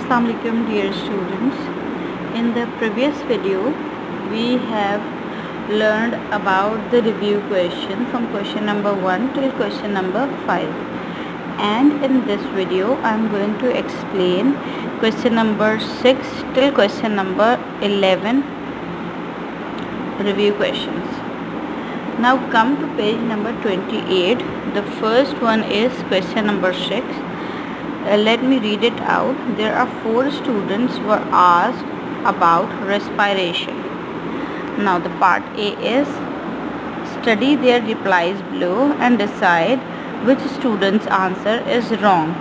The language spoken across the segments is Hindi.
Assalamu alaikum dear students. In the previous video we have learned about the review question from question number 1 till question number 5, and in this video I am going to explain question number 6 till question number 11 review questions. Now come to page number 28. The first one is question number 6. Let me read it out. There are 4 students were asked about respiration. Now the part A is study their replies below and decide which student's answer is wrong.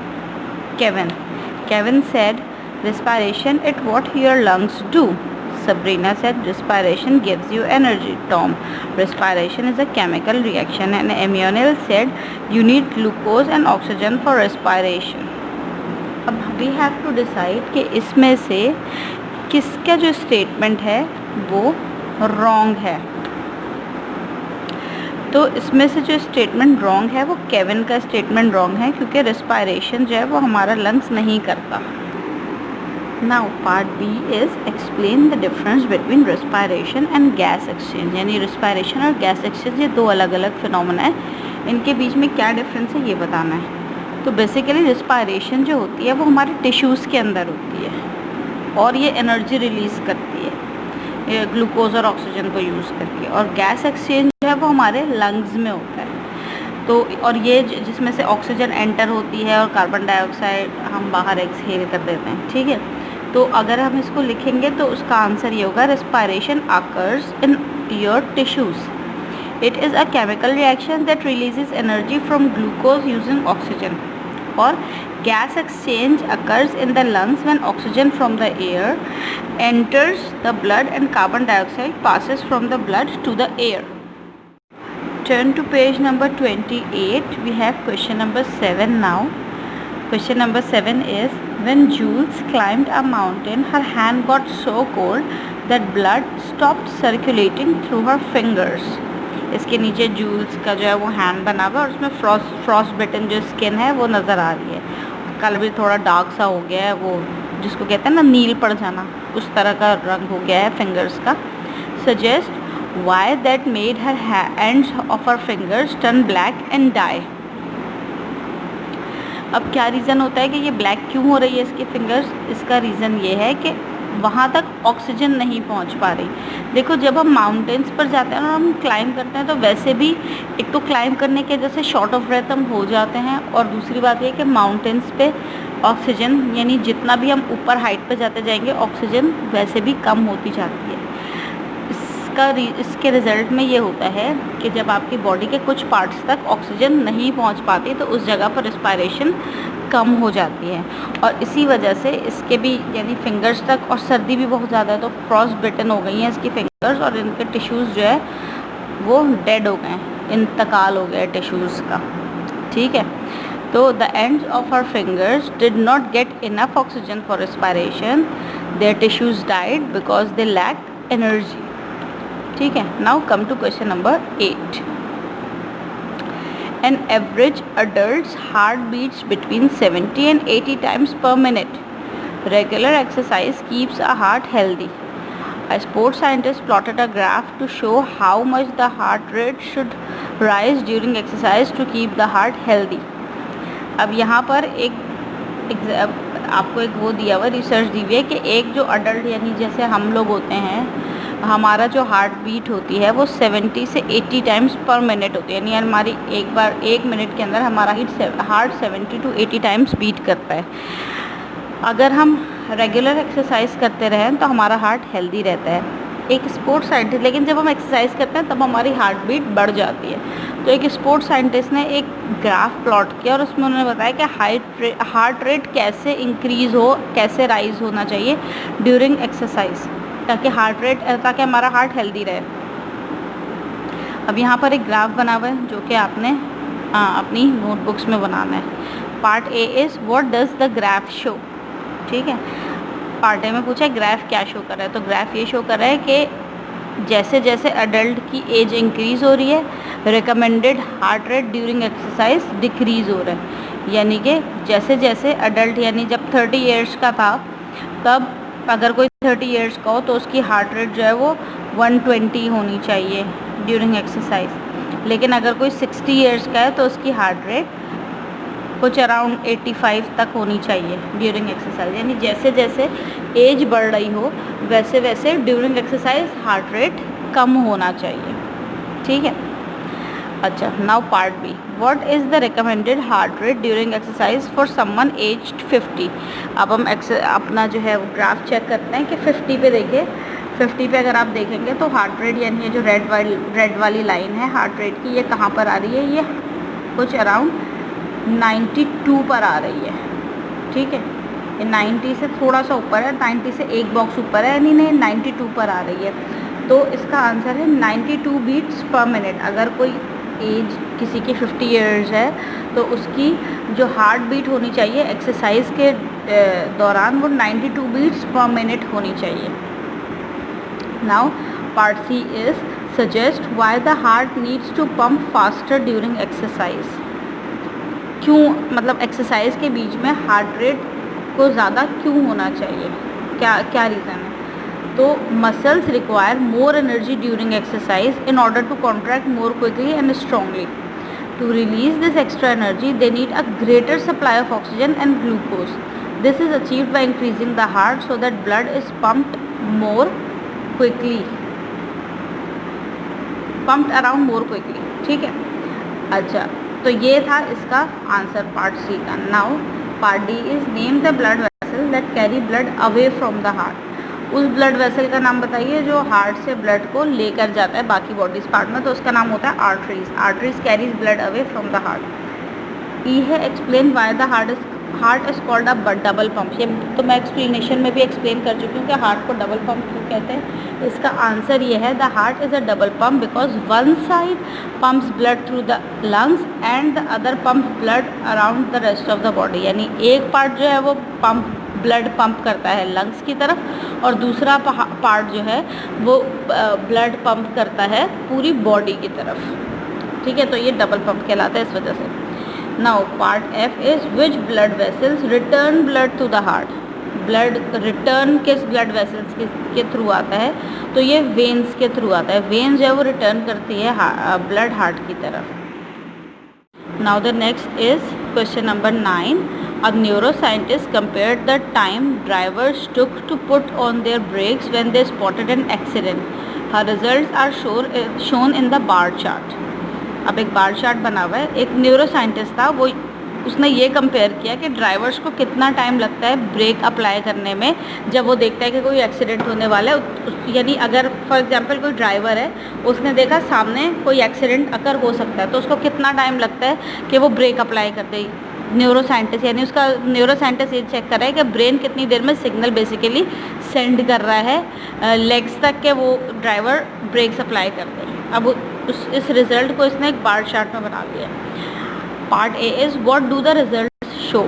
Kevin said respiration is what your lungs do. Sabrina said respiration gives you energy. Tom, respiration is a chemical reaction. And Emmanuel said you need glucose and oxygen for respiration. अब वी हैव टू डिसाइड कि इसमें से किसका जो स्टेटमेंट है वो रॉन्ग है. तो इसमें से जो स्टेटमेंट रॉन्ग है वो केविन का स्टेटमेंट रॉन्ग है, क्योंकि रेस्पायरेशन जो है वो हमारा लंग्स नहीं करता. Now part B is explain the difference between respiration and gas exchange. यानी रेस्पायरेशन और गैस एक्सचेंज ये दो अलग अलग फिनोमेना है, इनके बीच में क्या डिफरेंस है ये बताना है. तो बेसिकली रेस्पायरेशन जो होती है वो हमारे टिश्यूज़ के अंदर होती है और ये एनर्जी रिलीज़ करती है ग्लूकोज और ऑक्सीजन को यूज़ करके. और गैस एक्सचेंज जो है वो हमारे लंग्स में होता है. तो और ये जिसमें से ऑक्सीजन एंटर होती है और कार्बन डाइऑक्साइड हम बाहर एक्सहेल कर देते हैं. ठीक है, तो अगर हम इसको लिखेंगे तो उसका आंसर ये होगा respiration occurs in your tissues. It is a chemical reaction that releases energy from glucose using oxygen. Or gas exchange occurs in the lungs when oxygen from the air enters the blood and carbon dioxide passes from the blood to the air. Turn to page number 28. We have question number 7 now. Question number 7 is when Jules climbed a mountain, her hand got so cold that blood stopped circulating through her fingers. इसके नीचे जूल्स का जो है वो हैंड बना हुआ है और उसमें फ्रॉस्ट बिटन जो स्किन है वो नज़र आ रही है. कलर भी थोड़ा डार्क सा हो गया है, वो जिसको कहते हैं ना नील पड़ जाना, उस तरह का रंग हो गया है फिंगर्स का. Suggest why that made her ends of her fingers turn black and die. अब क्या रीज़न होता है कि ये ब्लैक क्यों हो रही है इसकी फिंगर्स? इसका रीज़न ये है कि वहाँ तक ऑक्सीजन नहीं पहुँच पा रही. देखो, जब हम माउंटेन्स पर जाते हैं और हम क्लाइंब करते हैं तो वैसे भी एक तो क्लाइंब करने के वजह से शॉर्ट ऑफ ब्रेथ हम हो जाते हैं, और दूसरी बात ये कि माउंटेन्स पे ऑक्सीजन यानी जितना भी हम ऊपर हाइट पे जाते जाएंगे ऑक्सीजन वैसे भी कम होती जाती है. इसके रिज़ल्ट में ये होता है कि जब आपकी बॉडी के कुछ पार्ट्स तक ऑक्सीजन नहीं पहुंच पाती तो उस जगह पर रिस्पायरेशन कम हो जाती है. और इसी वजह से इसके भी यानी फिंगर्स तक, और सर्दी भी बहुत ज़्यादा है तो फ्रॉस्ट बिटन हो गई हैं इसकी फिंगर्स, और इनके टिश्यूज़ जो है वो डेड हो गए, इंतकाल हो गया टिश्यूज़ का. ठीक है, तो the ends of our fingers did not get enough oxygen for respiration. Their tissues died because they lack energy. ठीक है, now come to question number 8. An average adult's heart beats between 70 and 80 times per minute. Regular exercise keeps a heart healthy. A sports scientist plotted a graph to show how much the heart rate should rise during exercise to keep the heart healthy. अब यहाँ पर आपको एक वो दिया हुआ रिसर्च दी हुई है कि एक जो अडल्ट यानी जैसे हम लोग होते हैं, हमारा जो हार्ट बीट होती है वो 70 से 80 टाइम्स पर मिनट होती है. यानी हमारी एक मिनट के अंदर हमारा हार्ट 70 to 80 टाइम्स बीट करता है. अगर हम रेगुलर एक्सरसाइज करते रहें तो हमारा हार्ट हेल्दी रहता है. एक स्पोर्ट्स साइंटिस्ट, लेकिन जब हम एक्सरसाइज करते हैं तब हमारी हार्ट बीट बढ़ जाती है. तो एक स्पोर्ट्स साइंटिस्ट ने एक ग्राफ प्लॉट किया और उसमें उन्होंने बताया कि हार्ट रेट कैसे इंक्रीज़ हो, कैसे राइज होना चाहिए ड्यूरिंग एक्सरसाइज, ताकि हमारा हार्ट हेल्दी रहे. अब यहाँ पर एक ग्राफ बना हुआ है जो कि आपने अपनी नोटबुक्स में बनाना है. Part A is what does the graph show. ठीक है, पार्ट ए में पूछा ग्राफ क्या शो कर रहा है, तो ग्राफ ये शो कर रहा है कि जैसे जैसे अडल्ट की एज इंक्रीज़ हो रही है recommended heart rate during exercise decrease हो रहा है. यानी कि जैसे जैसे अडल्ट यानी जब 30 ईयर्स का था तब अगर कोई 30 इयर्स का हो तो उसकी हार्ट रेट जो है वो 120 होनी चाहिए ड्यूरिंग एक्सरसाइज। लेकिन अगर कोई 60 इयर्स का है तो उसकी हार्ट रेट कुछ अराउंड 85 तक होनी चाहिए ड्यूरिंग एक्सरसाइज। यानी जैसे जैसे एज बढ़ रही हो वैसे वैसे ड्यूरिंग एक्सरसाइज हार्ट रेट कम होना चाहिए। ठीक है। अच्छा, now part B, what is the recommended heart rate during exercise for someone aged 50। अब हम अपना जो है वो ग्राफ चेक करते हैं कि 50 पे देखें। 50 पे अगर आप देखेंगे तो हार्ट रेट यानी ये जो रेड वाली लाइन है हार्ट रेट की, ये कहाँ पर आ रही है, ये कुछ अराउंड 92 पर आ रही है। ठीक है, ये 90 से थोड़ा सा ऊपर है, 90 से एक बॉक्स ऊपर है, यानी नहीं 92 पर आ रही है। तो इसका आंसर है 92 बीट्स पर मिनट। अगर कोई एज किसी की 50 इयर्स है तो उसकी जो हार्ट बीट होनी चाहिए एक्सरसाइज के दौरान वो 92 बीट्स पर मिनट होनी चाहिए। Now part C is suggest why the heart needs to pump faster during exercise. क्यों, मतलब एक्सरसाइज के बीच में हार्ट रेट को ज़्यादा क्यों होना चाहिए, क्या रीज़न है। तो muscles require more energy during exercise in order to contract more quickly and strongly. To release this extra energy they need a greater supply of oxygen and glucose. This is achieved by increasing the heart so that blood is pumped more quickly, pumped around more quickly. ठीक है। अच्छा, तो ये था इसका आंसर पार्ट सी का। Now part D is name the blood vessel that carry blood away from the heart. उस ब्लड वेसल का नाम बताइए जो हार्ट से ब्लड को लेकर जाता है बाकी बॉडीज पार्ट में, तो उसका नाम होता है arteries. Arteries carries blood away from the heart. ई है explain why the heart is called a double pump. ये तो मैं एक्सप्लेनेशन में भी एक्सप्लेन कर चुकी हूँ कि हार्ट को डबल पंप क्यों कहते हैं। इसका आंसर ये है the heart is a double pump because one side pumps blood through the lungs and the other pump blood around the rest of the body. यानी एक पार्ट जो है वो ब्लड पंप करता है लंग्स की तरफ और दूसरा पार्ट जो है वो ब्लड पंप करता है पूरी बॉडी की तरफ। ठीक है, तो ये डबल पंप कहलाता है इस वजह से। Now part F is which blood vessels return blood to the heart. Blood return किस ब्लड वेसल्स के थ्रू आता है, तो ये वेन्स के थ्रू आता है। वेन्स जो है वो रिटर्न करती है ब्लड हार्ट की तरफ। Now the next is question number 9। A neuroscientist compared the time drivers took to put on their brakes when they spotted an accident. Her results are shown in the bar chart. अब एक बार चार्ट बना हुआ है। एक न्यूरो साइंटिस्ट था, वो उसने ये कंपेयर किया कि ड्राइवर्स को कितना टाइम लगता है ब्रेक अप्लाई करने में जब वो देखता है कि कोई एक्सीडेंट होने वाला है। यानी अगर फॉर एग्जांपल कोई ड्राइवर है, उसने देखा सामने कोई एक्सीडेंट अगर हो सकता है तो उसको कितना टाइम लगता है कि वो ब्रेक अप्लाई कर दे। न्यूरो साइंटिस्ट यानी उसका न्यूरो साइंटिस्ट ये चेक कर रहा है कि ब्रेन कितनी देर में सिग्नल बेसिकली सेंड कर रहा है लेग्स तक के वो ड्राइवर ब्रेक अप्लाई कर दे। अब इस रिज़ल्ट को इसने एक बार चार्ट में बना लिया। Part A is what do the result show.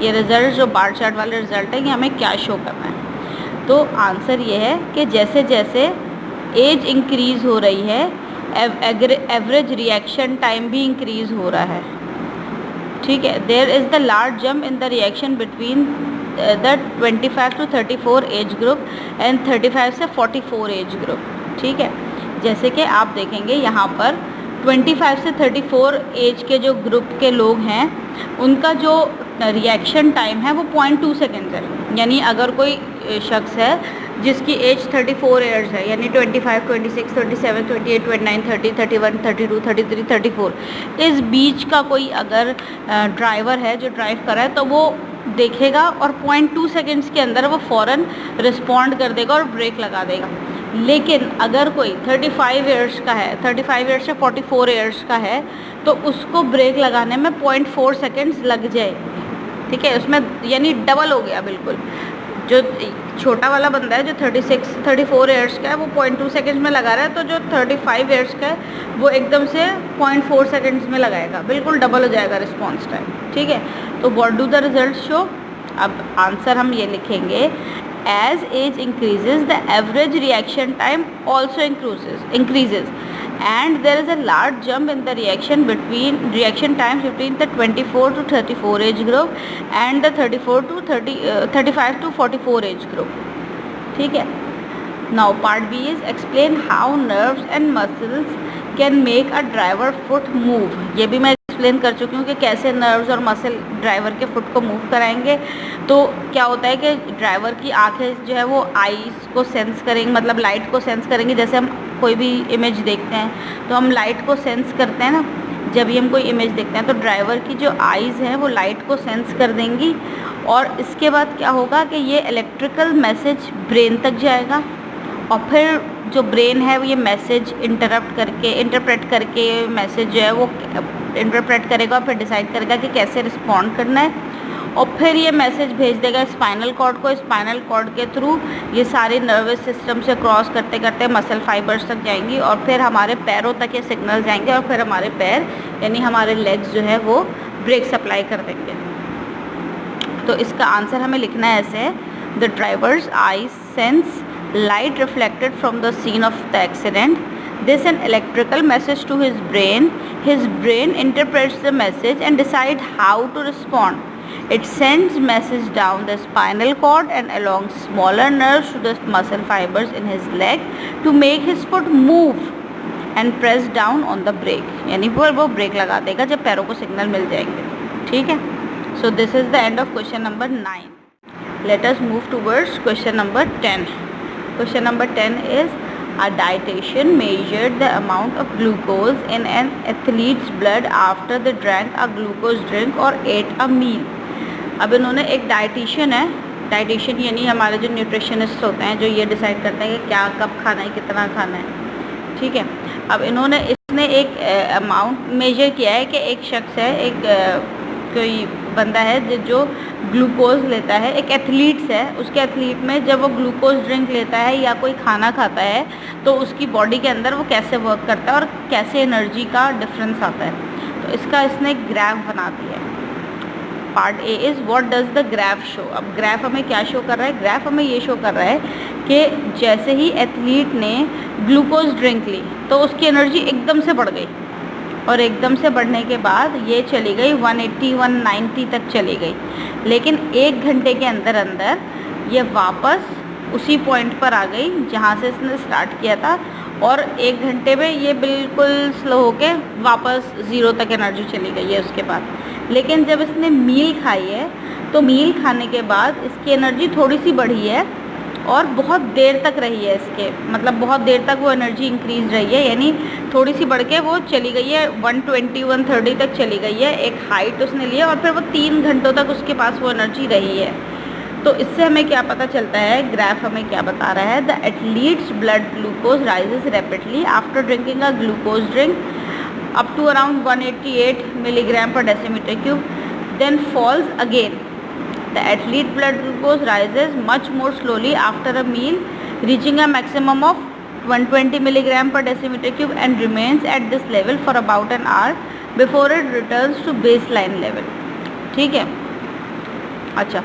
ये रिज़ल्ट जो बार चार्ट वाले रिज़ल्ट है ये हमें क्या शो करना है। तो आंसर ये है कि जैसे जैसे एज इंक्रीज़ हो रही है एवरेज रिएक्शन टाइम भी इंक्रीज़ हो रहा है। ठीक है, there is the large jump in the reaction between the 25 to 34 age group and 35 से 44 एज ग्रुप। ठीक है, जैसे कि आप देखेंगे यहाँ पर 25 से 34 एज के जो ग्रुप के लोग हैं उनका जो रिएक्शन टाइम है वो 0.2 सेकेंड्स है। यानी अगर कोई शख्स है जिसकी एज 34 ईयर्स है, यानी 25, 26, 37, 28, 29, 30, 31, 32, 33, 34, इस बीच का कोई अगर ड्राइवर है जो ड्राइव कर रहा है तो वो देखेगा और 0.2 सेकेंड्स के अंदर वो फ़ौरन रिस्पॉन्ड कर देगा और ब्रेक लगा देगा। लेकिन अगर कोई 35 ईयर्स का है, 35 ईयर्स से 44 ईयर्स का है, तो उसको ब्रेक लगाने में 0.4 सेकेंड्स लग जाए। ठीक है, उसमें यानी डबल हो गया बिल्कुल। जो छोटा वाला बंदा है जो 34 ईयर्स का है वो 0.2 सेकेंड्स में लगा रहा है, तो जो 35 ईयर्स का है वो एकदम से 0.4 सेकेंड्स में लगाएगा, बिल्कुल डबल हो जाएगा रिस्पॉन्स टाइम। ठीक है, तो what do the result show. अब आंसर हम ये लिखेंगे, as age increases the average reaction time also increases. and there is a large jump in the reaction times between the 24 to 34 age group and the 35 to 44 age group. ठीक है. Now part B is explain how nerves and muscles can make a driver foot move. ये भी मैं एक्सप्लेन कर चुकी हूँ कि कैसे नर्व्स और मसल ड्राइवर के फुट को मूव कराएंगे. तो क्या होता है कि ड्राइवर की आंखें जो है वो आईज को सेंस करेंगी, मतलब लाइट को सेंस करेंगी. जैसे हम कोई भी इमेज देखते हैं तो हम लाइट को सेंस करते हैं ना. जब भी हम कोई इमेज देखते हैं तो ड्राइवर की जो आईज़ हैं वो लाइट को सेंस कर देंगी और इसके बाद क्या होगा कि ये इलेक्ट्रिकल मैसेज ब्रेन तक जाएगा और फिर जो ब्रेन है वो ये मैसेज इंटरप्रेट करके मैसेज जो है वो इंटरप्रेट करेगा और फिर डिसाइड करेगा कि कैसे रिस्पॉन्ड करना है और फिर ये मैसेज भेज देगा स्पाइनल कॉर्ड को. स्पाइनल कॉर्ड के थ्रू ये सारे नर्वस सिस्टम से क्रॉस करते करते मसल फाइबर्स तक जाएंगी और फिर हमारे पैरों तक ये सिग्नल जाएंगे और फिर हमारे पैर यानी हमारे लेग्स जो है वो ब्रेक सप्लाई कर देंगे. तो इसका आंसर हमें लिखना है ऐसे: the drivers I sense light reflected from the scene of the accident. This an electrical message to his brain. His brain interprets the message and decides how to respond. It sends message down the spinal cord and along smaller nerves to the muscle fibers in his leg to make his foot move and press down on the brake. यानी वो ब्रेक लगा देगा जब पैरों को सिग्नल मिल जाएंगे. ठीक है. So this is the end of question number 9. Let us move towards question number 10. Question number 10 is: a dietitian measured the amount of glucose in an athlete's blood after they drank a glucose drink or ate a meal. अब इन्होंने एक डाइटिशियन यानी हमारे जो न्यूट्रिशनिस्ट होते हैं जो ये डिसाइड करते हैं कि क्या कब खाना है, कितना खाना है. ठीक है. अब इसने एक अमाउंट मेजर किया है कि एक शख्स है, कोई बंदा है जो ग्लूकोज लेता है, एक एथलीट्स है. उसके एथलीट में जब वो ग्लूकोज ड्रिंक लेता है या कोई खाना खाता है तो उसकी बॉडी के अंदर वो कैसे वर्क करता है और कैसे एनर्जी का डिफरेंस आता है. तो इसका इसने ग्राफ बना दिया है. Part A is what does the graph show. अब ग्राफ हमें क्या शो कर रहा है? ग्राफ हमें ये शो कर रहा है कि जैसे ही एथलीट ने ग्लूकोज ड्रिंक ली तो उसकी एनर्जी एकदम से बढ़ गई और एकदम से बढ़ने के बाद ये चली गई 180-190 तक चली गई. लेकिन 1 घंटे के अंदर ये वापस उसी पॉइंट पर आ गई जहाँ से इसने स्टार्ट किया था और 1 घंटे में ये बिल्कुल स्लो होके वापस 0 तक एनर्जी चली गई है उसके बाद. लेकिन जब इसने मील खाई है तो मील खाने के बाद इसकी एनर्जी थोड़ी सी बढ़ी है और बहुत देर तक रही है. इसके मतलब बहुत देर तक वो एनर्जी इंक्रीज रही है, यानी थोड़ी सी बढ़ के वो चली गई है 120-130 तक चली गई है. एक हाइट उसने लिया और फिर वो 3 घंटों तक उसके पास वो एनर्जी रही है. तो इससे हमें क्या पता चलता है? ग्राफ हमें क्या बता रहा है? The athlete's blood glucose rises rapidly after drinking a glucose drink up to around 188 milligram per decimeter cube, then falls again. The athlete blood glucose rises much more slowly after a meal, reaching a maximum of 120 milligram per decimeter cube and remains at this level for about an hour before it returns to baseline level. ठीक है. अच्छा,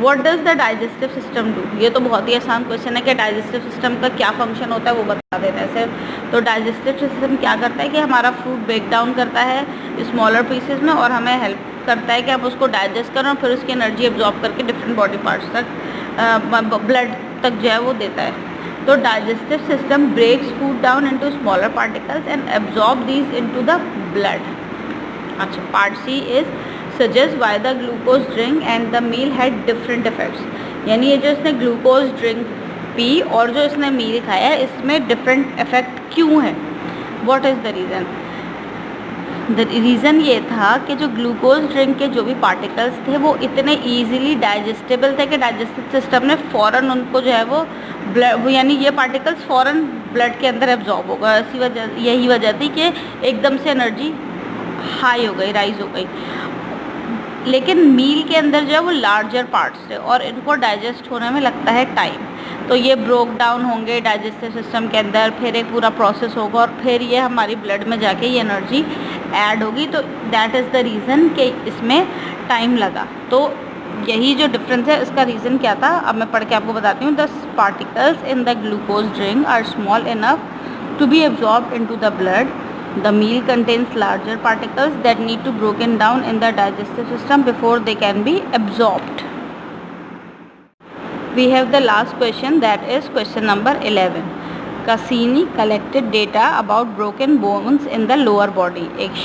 what does the digestive system do? ये तो बहुत ही आसान क्वेश्चन है कि डाइजेस्टिव सिस्टम का क्या फंक्शन होता है वो बता देना है सिर्फ. तो डाइजेस्टिव सिस्टम क्या करता है कि हमारा फूड ब्रेक डाउन करता है स्मॉलर पीसेस में और हमें हेल्प करता है कि हम उसको डाइजेस्ट करें और फिर उसकी एनर्जी एब्जॉर्ब करके डिफरेंट बॉडी पार्ट्स तक ब्लड तक जो है वो देता है. तो digestive system breaks food down into smaller particles and absorb these into the blood. अच्छा, part C is suggest why the glucose drink and the meal had different effects. यानी ये जो इसने ग्लूकोज ड्रिंक पी और जो इसने मील खाया इसमें डिफरेंट इफेक्ट क्यों है? What is the reason? The reason ये था कि जो ग्लूकोज ड्रिंक के जो भी पार्टिकल्स थे वो इतने ईजिली डाइजेस्टेबल थे कि डाइजेस्टिव सिस्टम ने फ़ौरन उनको जो है वो ब्लड यानी ये पार्टिकल्स फ़ौरन ब्लड के अंदर एब्जॉर्ब होगा. यही वजह थी कि एकदम से एनर्जी हाई हो गई, राइज हो गई. लेकिन मील के अंदर जो है वो लार्जर पार्ट्स थे और इनको डाइजेस्ट होने में लगता है टाइम. तो ये ब्रोक डाउन होंगे डाइजेस्टिव सिस्टम के अंदर, फिर एक पूरा प्रोसेस होगा और फिर ये हमारी ब्लड में जाके ये एनर्जी ऐड होगी. तो दैट इज़ द रीज़न कि इसमें टाइम लगा. तो यही जो डिफरेंस है इसका रीज़न क्या था अब मैं पढ़ के आपको बताती हूँ. The particles in the glucose drink are small enough To be absorbed into the blood, the meal contains larger particles that need to be broken down in the digestive system before they can be absorbed. We have the last question, that is question number 11. Cassini collected data about broken bones in the lower body. एक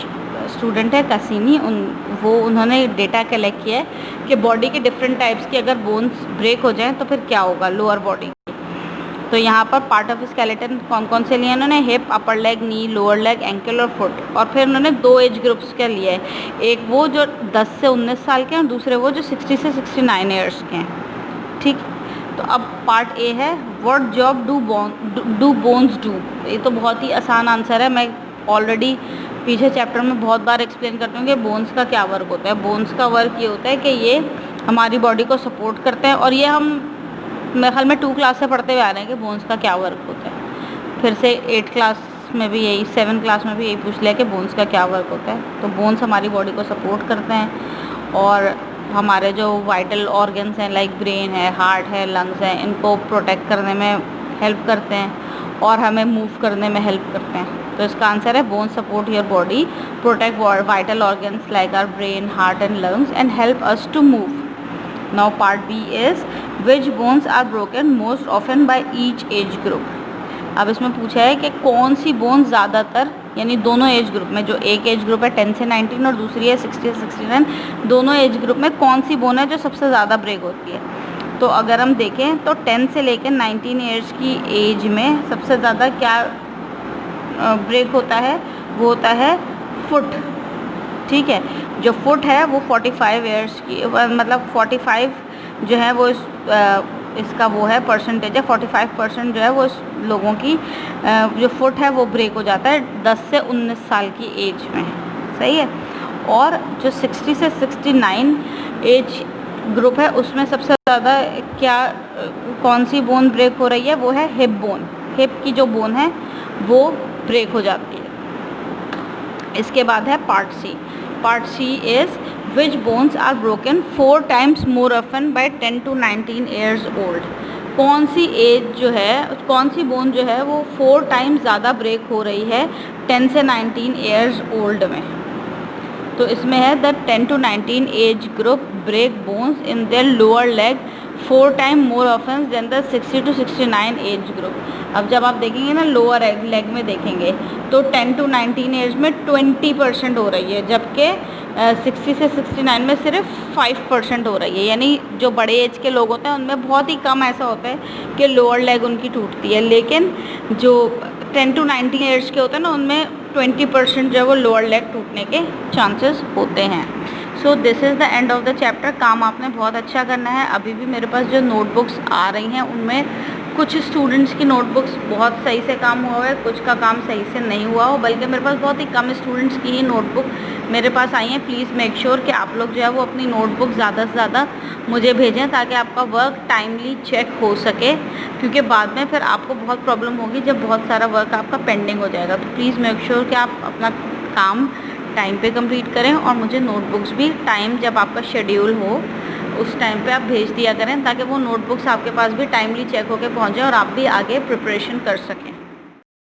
स्टूडेंट है कैसिनी, उन्होंने डेटा कलेक्ट किया है कि बॉडी के डिफरेंट टाइप्स की अगर बोन्स ब्रेक हो जाएं तो फिर क्या होगा लोअर बॉडी की। तो यहाँ पर पार्ट ऑफ स्केलेटन कौन कौन से लिए उन्होंने, हिप, अपर लेग, नी, लोअर लेग, एंकल और फुट। और फिर उन्होंने 2 एज ग्रुप्स के लिए है, एक वो जो 10 से 19 साल के हैं और दूसरे वो जो 60 से 69 ईयर्स के हैं। ठीक, तो अब पार्ट ए है, what job do bones do. ये तो बहुत ही आसान आंसर है, मैं ऑलरेडी पीछे चैप्टर में बहुत बार एक्सप्लेन करती हूँ कि बोन्स का क्या वर्क होता है। बोन्स का वर्क ये होता है कि ये हमारी बॉडी को सपोर्ट करते हैं, और ये हम मेरे ख्याल में 2 क्लास से पढ़ते हुए आ रहे हैं कि बोन्स का क्या वर्क होता है। फिर से 8 क्लास में भी यही, 7 क्लास में भी यही पूछ लिया कि बोन्स का क्या वर्क होता है। तो बोन्स हमारी बॉडी को सपोर्ट करते हैं और हमारे जो वाइटल ऑर्गन्स हैं लाइक ब्रेन है, हार्ट है, लंग्स हैं, इनको प्रोटेक्ट करने में हेल्प करते हैं और हमें मूव करने में हेल्प करते हैं। तो इसका आंसर है bone support your body, protect vital organs like our brain, heart and lungs and help us to move. Now part B is which bones are broken most often by each age group. अब इसमें पूछा है कि कौन सी बोन ज़्यादातर, यानी दोनों एज ग्रुप में, जो एक एज ग्रुप है 10 से 19 और दूसरी है 60 से 69, दोनों एज ग्रुप में कौन सी बोन है जो सबसे ज़्यादा ब्रेक होती है। तो अगर हम देखें तो 10 से लेकर 19 ईयर्स की एज में सबसे ज़्यादा क्या ब्रेक होता है, वो होता है फुट। ठीक है, जो फुट है वो 45 ईयर्स की, मतलब 45 जो है वो इसका वो है परसेंटेज है, 45% जो है वो लोगों की जो फुट है वो ब्रेक हो जाता है 10 से 19 साल की एज में। सही है। और जो 60 से 69 एज ग्रुप है उसमें सबसे ज़्यादा क्या, कौन सी बोन ब्रेक हो रही है, वो है हिप बोन। हिप की जो बोन है वो ब्रेक हो जाती है। इसके बाद है part C. Part C is which bones are broken 4 times more often by 10 to 19 years old. कौन सी एज जो है, कौन सी बोन जो है वो 4 times ज़्यादा ब्रेक हो रही है 10 से 19 ईयर्स ओल्ड में। तो इसमें है the 10 to 19 age group break bones in their lower leg 4 times more often than the 60 to 69 age group. अब जब आप देखेंगे ना लोअर लेग में देखेंगे तो 10 to 19 एज में 20% हो रही है, जबकि 60 से 69 में सिर्फ 5% हो रही है। यानी जो बड़े एज के लोग होते हैं उनमें बहुत ही कम ऐसा होता है कि लोअर लेग उनकी टूटती है, लेकिन जो 10 to 19 ईयर्स के होते हैं ना उनमें 20% जो है वो लोअर लेग टूटने के चांसेस होते हैं। So this is the end of the chapter. काम आपने बहुत अच्छा करना है। अभी भी मेरे पास जो नोटबुक्स आ रही हैं उनमें कुछ स्टूडेंट्स की नोटबुक्स बहुत सही से काम हुआ है, कुछ का काम सही से नहीं हुआ हो, बल्कि मेरे पास बहुत ही कम स्टूडेंट्स की ही नोटबुक मेरे पास आई हैं। प्लीज़ मेक श्योर कि आप लोग जो है वो अपनी नोटबुक ज़्यादा से ज़्यादा मुझे भेजें ताकि आपका वर्क टाइमली चेक हो सके, क्योंकि बाद में फिर आपको बहुत प्रॉब्लम होगी जब बहुत सारा वर्क आपका पेंडिंग हो जाएगा। तो प्लीज़ मेक श्योर कि आप अपना काम टाइम पे कंप्लीट करें और मुझे नोटबुक्स भी टाइम जब आपका शेड्यूल हो उस टाइम पे आप भेज दिया करें ताकि वो नोटबुक्स आपके पास भी टाइमली चेक होकर पहुँचे और आप भी आगे प्रिपरेशन कर सकें।